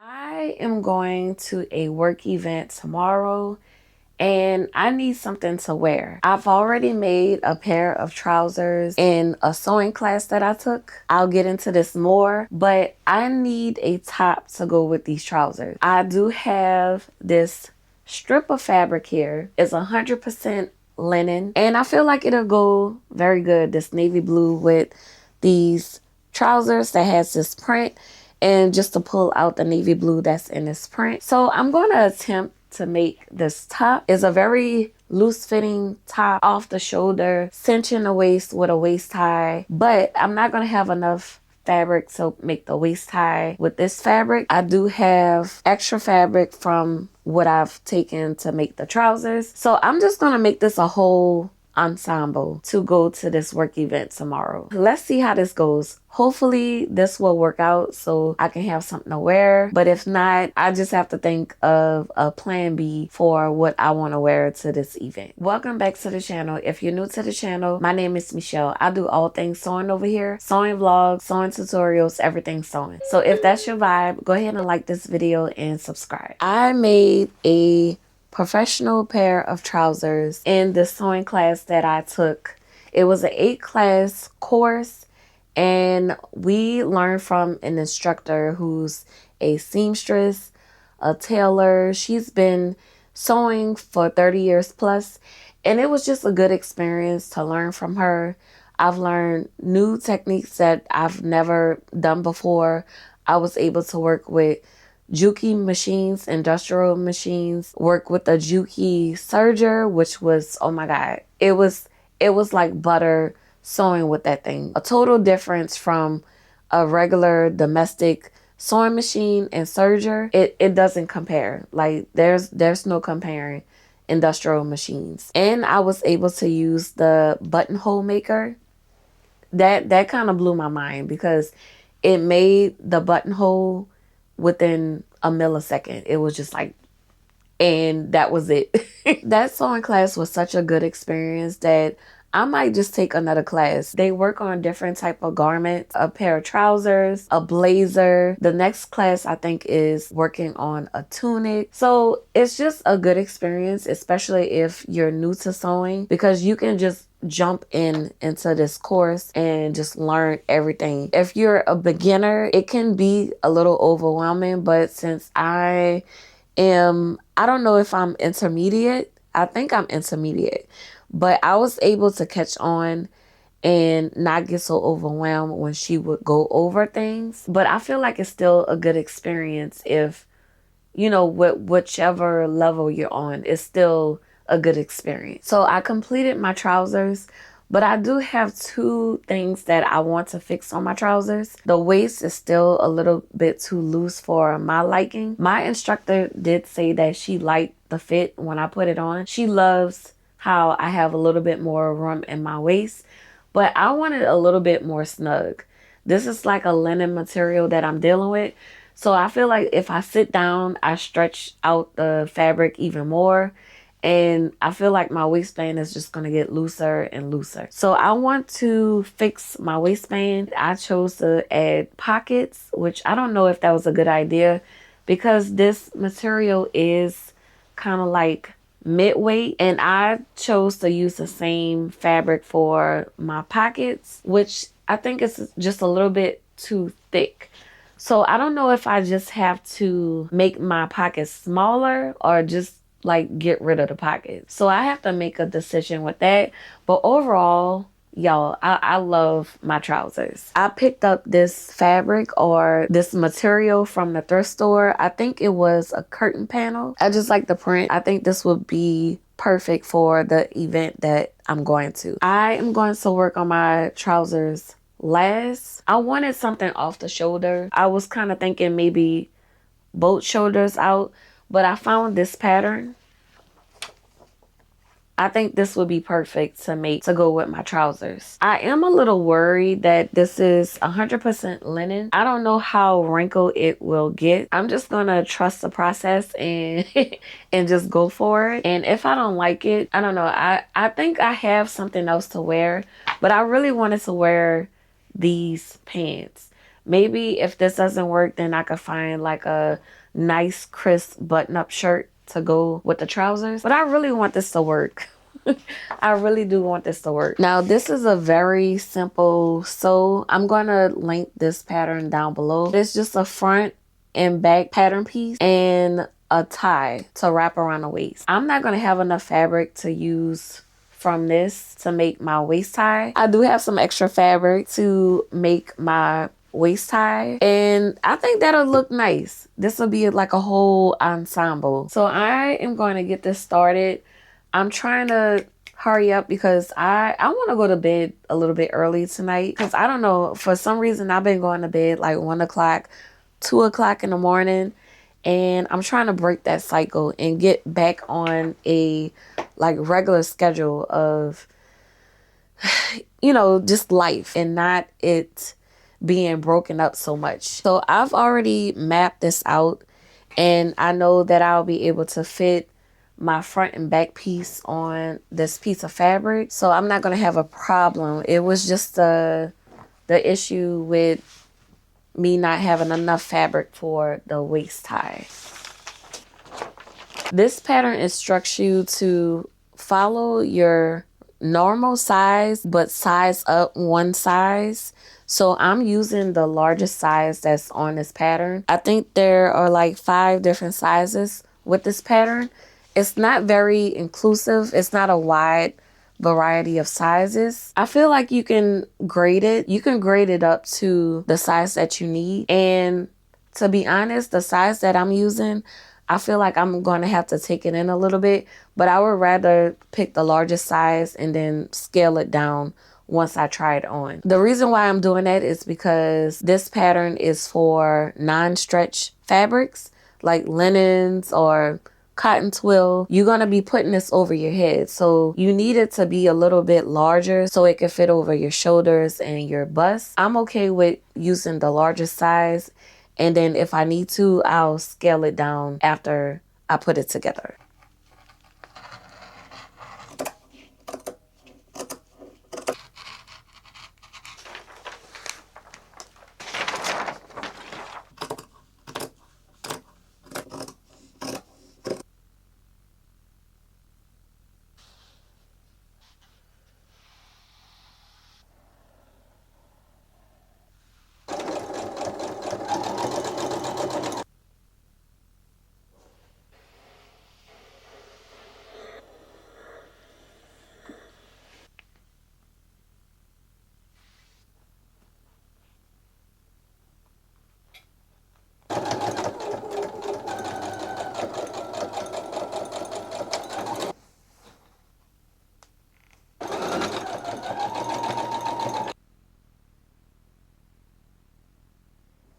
I am going to a work event tomorrow and I need something to wear. I've already made a pair of trousers in a sewing class that I took. I'll get into this more, but I need a top to go with these trousers. I do have this strip of fabric here. It's 100% linen and I feel like it'll go very good, this navy blue with these trousers that has this print, and just to pull out the navy blue that's in this print. So I'm going to attempt to make this top. It's a very loose fitting top, off the shoulder, cinching the waist with a waist tie, but I'm not going to have enough fabric to make the waist tie with this fabric. I do have extra fabric from what I've taken to make the trousers. So I'm just going to make this a whole ensemble to go to this work event tomorrow. Let's see how this goes. Hopefully this will work out so I can have something to wear. But if not, I just have to think of a plan B for what I want to wear to this event. Welcome back to the channel. If you're new to the channel, my name is Michelle. I do all things sewing over here. Sewing vlogs, sewing tutorials, everything sewing. So if that's your vibe, go ahead and like this video and subscribe. I made a professional pair of trousers in the sewing class that I took. It was an 8-class course and we learned from an instructor who's a seamstress, a tailor. She's been sewing for 30 years plus, and it was just a good experience to learn from her. I've learned new techniques that I've never done before. I was able to work with Juki machines, industrial machines, work with a Juki serger, which was, oh my God, it was like butter sewing with that thing. A total difference from a regular domestic sewing machine and serger. It doesn't compare. Like there's no comparing industrial machines. And I was able to use the buttonhole maker. That kind of blew my mind because it made the buttonhole within a millisecond. It was just like, and that was it. That sewing class was such a good experience that I might just take another class. They work on different type of garments, a pair of trousers, a blazer. The next class I think is working on a tunic. So it's just a good experience, especially if you're new to sewing, because you can just jump into this course and just learn everything. If you're a beginner, it can be a little overwhelming, but since I don't know if I'm intermediate. I think I'm intermediate, but I was able to catch on and not get so overwhelmed when she would go over things. But I feel like it's still a good experience if, you know, whichever level you're on, it's still a good experience. So I completed my trousers, but I do have two things that I want to fix on my trousers. The waist is still a little bit too loose for my liking. My instructor did say that she liked the fit when I put it on. She loves how I have a little bit more room in my waist, but I wanted a little bit more snug. This is like a linen material that I'm dealing with. So I feel like if I sit down, I stretch out the fabric even more. And I feel like my waistband is just going to get looser and looser. So I want to fix my waistband. I chose to add pockets, which I don't know if that was a good idea because this material is kind of like mid-weight. And I chose to use the same fabric for my pockets, which I think is just a little bit too thick. So I don't know if I just have to make my pockets smaller or just like get rid of the pocket. So I have to make a decision with that. But overall, y'all, I love my trousers. I picked up this fabric or this material from the thrift store. I think it was a curtain panel. I just like the print. I think this would be perfect for the event that I'm going to. I am going to work on my trousers last. I wanted something off the shoulder. I was kind of thinking maybe both shoulders out, but I found this pattern. I think this would be perfect to go with my trousers. I am a little worried that this is 100% linen. I don't know how wrinkled it will get. I'm just gonna trust the process and and just go for it. And if I don't like it, I don't know. I think I have something else to wear, but I really wanted to wear these pants Maybe if this doesn't work, then I could find like a nice crisp button-up shirt to go with the trousers. But I really want this to work. I really do want this to work. Now, this is a very simple sew. I'm going to link this pattern down below. It's just a front and back pattern piece and a tie to wrap around the waist. I'm not going to have enough fabric to use from this to make my waist tie. I do have some extra fabric to make my waist tie, and I think that'll look nice. This will be like a whole ensemble. So I am going to get this started. I'm trying to hurry up because I want to go to bed a little bit early tonight, because I don't know, for some reason I've been going to bed like 1 o'clock, 2 o'clock in the morning, and I'm trying to break that cycle and get back on a like regular schedule of, you know, just life and not it being broken up so much. So I've already mapped this out, and I know that I'll be able to fit my front and back piece on this piece of fabric. So I'm not going to have a problem. It was just the issue with me not having enough fabric for the waist tie. This pattern instructs you to follow your normal size, but size up 1 size. So I'm using the largest size that's on this pattern. I think there are like 5 different sizes with this pattern. It's not very inclusive. It's not a wide variety of sizes. I feel like you can grade it. You can grade it up to the size that you need. And to be honest, the size that I'm using, I feel like I'm going to have to take it in a little bit, but I would rather pick the largest size and then scale it down once I try it on. The reason why I'm doing that is because this pattern is for non-stretch fabrics like linens or cotton twill. You're going to be putting this over your head, so you need it to be a little bit larger so it can fit over your shoulders and your bust. I'm okay with using the largest size, and then if I need to, I'll scale it down after I put it together.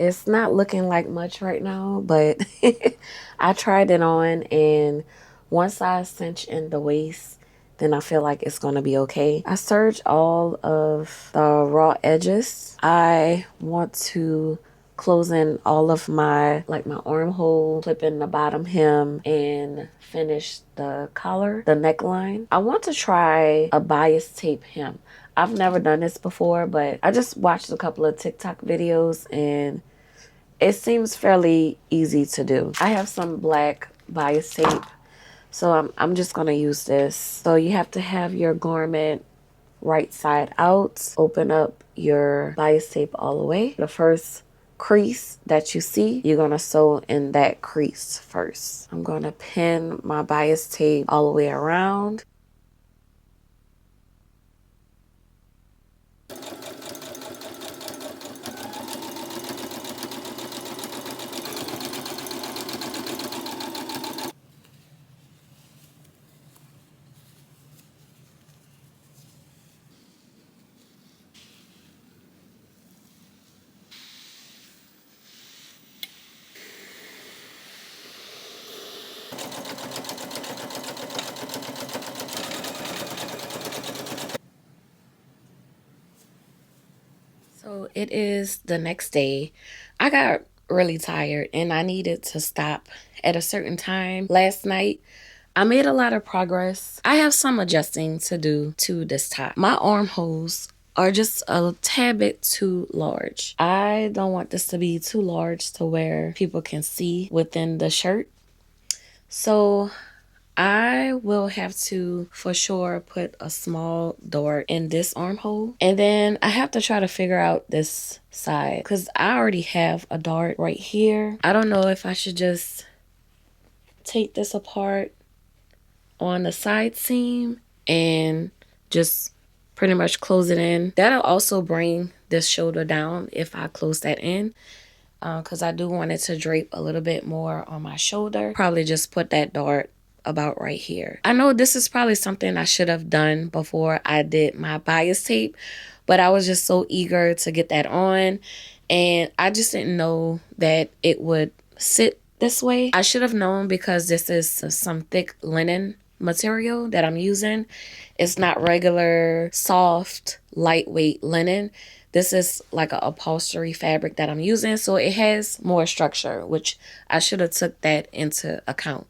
It's not looking like much right now, but I tried it on, and once I cinch in the waist, then I feel like it's going to be okay. I serged all of the raw edges. I want to close in all of my, like my armhole, clip in the bottom hem, and finish the collar, the neckline. I want to try a bias tape hem. I've never done this before, but I just watched a couple of TikTok videos and it seems fairly easy to do. I have some black bias tape, so I'm just gonna use this. So you have to have your garment right side out. Open up your bias tape all the way. The first crease that you see, you're gonna sew in that crease first. I'm gonna pin my bias tape all the way around. So it is the next day. I got really tired and I needed to stop at a certain time last night. I made a lot of progress. I have some adjusting to do to this top. My armholes are just a tad bit too large. I don't want this to be too large to where people can see within the shirt. So I will have to for sure put a small dart in this armhole. And then I have to try to figure out this side because I already have a dart right here. I don't know if I should just take this apart on the side seam and just pretty much close it in. That'll also bring this shoulder down if I close that in, because I do want it to drape a little bit more on my shoulder. Probably just put that dart about right here. I know this is probably something I should have done before I did my bias tape, but I was just so eager to get that on, and I just didn't know that it would sit this way. I should have known because this is some thick linen material that I'm using. It's not regular, soft, lightweight linen. This is like an upholstery fabric that I'm using, so it has more structure, which I should have took that into account.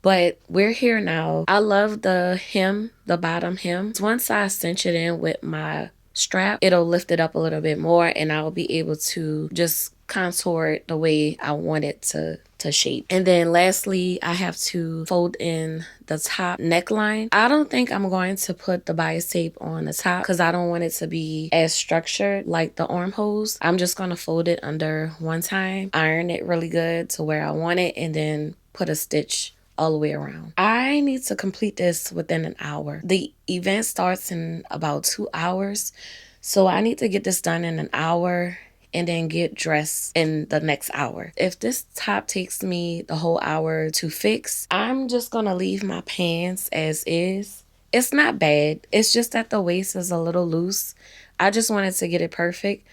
But we're here now. I love the hem, the bottom hem. Once I cinch it in with my strap, it'll lift it up a little bit more and I'll be able to just contour it the way I want it to shape. And then lastly, I have to fold in the top neckline. I don't think I'm going to put the bias tape on the top because I don't want it to be as structured like the armholes. I'm just going to fold it under one time, iron it really good to where I want it, and then put a stitch all the way around. I need to complete this within an hour. The event starts in about 2 hours, so I need to get this done in an hour and then get dressed in the next hour. If this top takes me the whole hour to fix, I'm just gonna leave my pants as is. It's not bad. It's just that the waist is a little loose. I just wanted to get it perfect.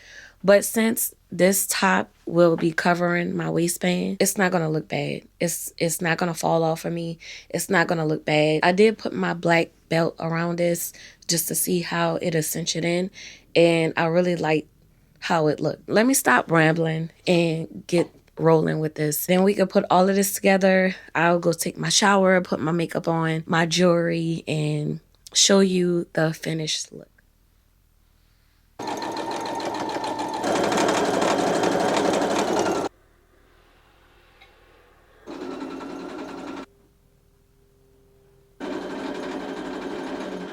But since this top will be covering my waistband, it's not gonna look bad. It's not gonna fall off of me. It's not gonna look bad. I did put my black belt around this just to see how it'll cinch it in, and I really like how it looked. Let me stop rambling and get rolling with this. Then we can put all of this together. I'll go take my shower, put my makeup on, my jewelry, and show you the finished look.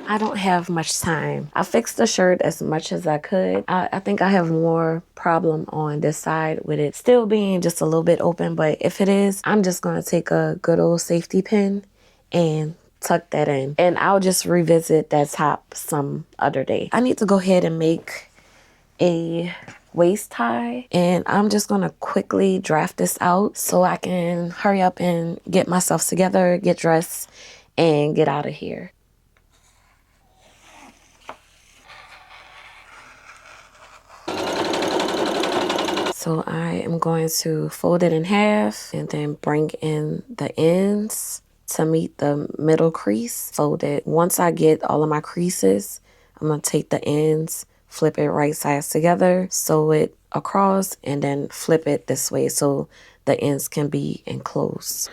I don't have much time. I fixed the shirt as much as I could. I think I have more problem on this side with it still being just a little bit open, but if it is, I'm just going to take a good old safety pin and tuck that in. And I'll just revisit that top some other day. I need to go ahead and make a waist tie, and I'm just going to quickly draft this out so I can hurry up and get myself together, get dressed, and get out of here. So I am going to fold it in half and then bring in the ends to meet the middle crease. Fold it. Once I get all of my creases, I'm going to take the ends, flip it right sides together, sew it across, and then flip it this way so the ends can be enclosed.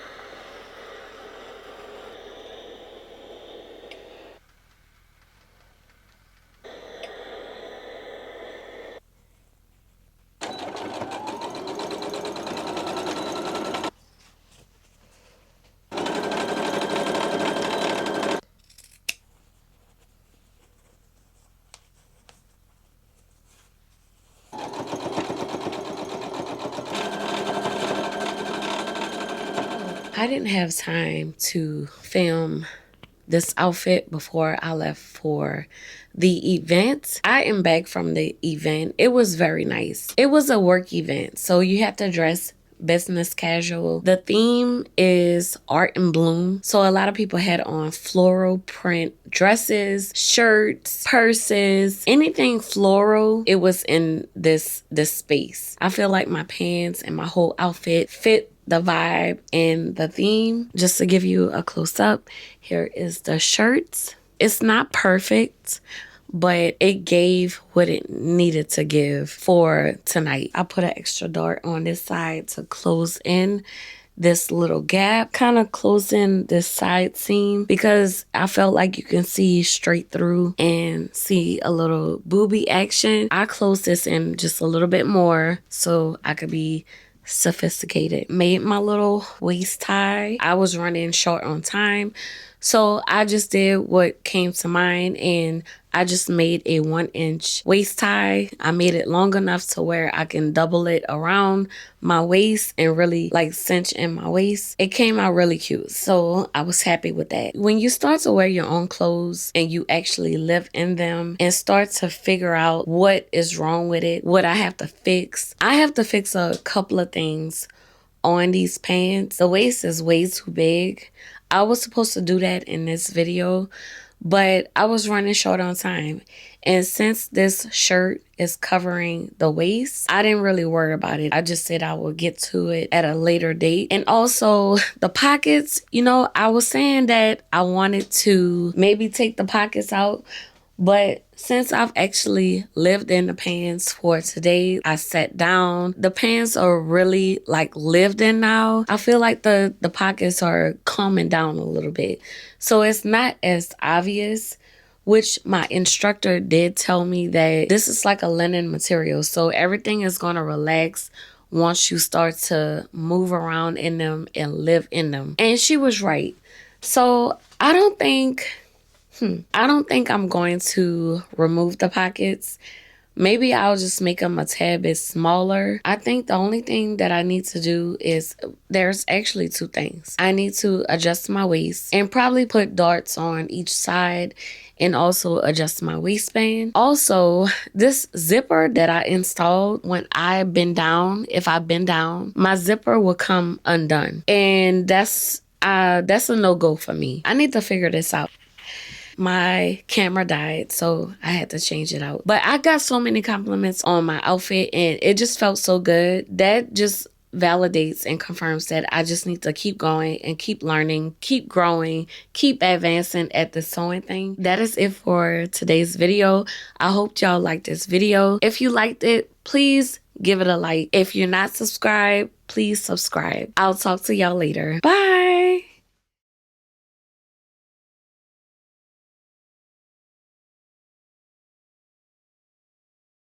I didn't have time to film this outfit before I left for the event. I am back from the event. It was very nice. It was a work event, so you have to dress business casual. The theme is art and bloom. So a lot of people had on floral print dresses, shirts, purses, anything floral. It was in this space. I feel like my pants and my whole outfit fit the vibe and the theme. Just to give you a close up, here is the shirt. It's not perfect, but it gave what it needed to give for tonight. I put an extra dart on this side to close in this little gap, kind of closing this side seam because I felt like you can see straight through and see a little booby action. I closed this in just a little bit more so I could be sophisticated. Made my little waist tie. I was running short on time, so I just did what came to mind and I just made a 1-inch waist tie. I made it long enough to where I can double it around my waist and really like cinch in my waist. It came out really cute, so I was happy with that. When you start to wear your own clothes and you actually live in them and start to figure out what is wrong with it, what I have to fix a couple of things on these pants. The waist is way too big. I was supposed to do that in this video, but I was running short on time. And since this shirt is covering the waist, I didn't really worry about it. I just said I would get to it at a later date. And also the pockets, you know, I was saying that I wanted to maybe take the pockets out, but since I've actually lived in the pants for today, I sat down. The pants are really like lived in now. I feel like the pockets are calming down a little bit. So it's not as obvious, which my instructor did tell me that this is like a linen material. So everything is going to relax once you start to move around in them and live in them. And she was right. So I don't think I'm going to remove the pockets. Maybe I'll just make them a tad bit smaller. I think the only thing that I need to do is, there's actually 2 things. I need to adjust my waist and probably put darts on each side and also adjust my waistband. Also, this zipper that I installed, when I bend down, if I bend down, my zipper will come undone. And that's a no-go for me. I need to figure this out. My camera died, so I had to change it out. But I got so many compliments on my outfit and it just felt so good. That just validates and confirms that I just need to keep going and keep learning, keep growing, keep advancing at the sewing thing. That is it for today's video. I hope y'all liked this video. If you liked it, please give it a like. If you're not subscribed, please subscribe. I'll talk to y'all later. Bye.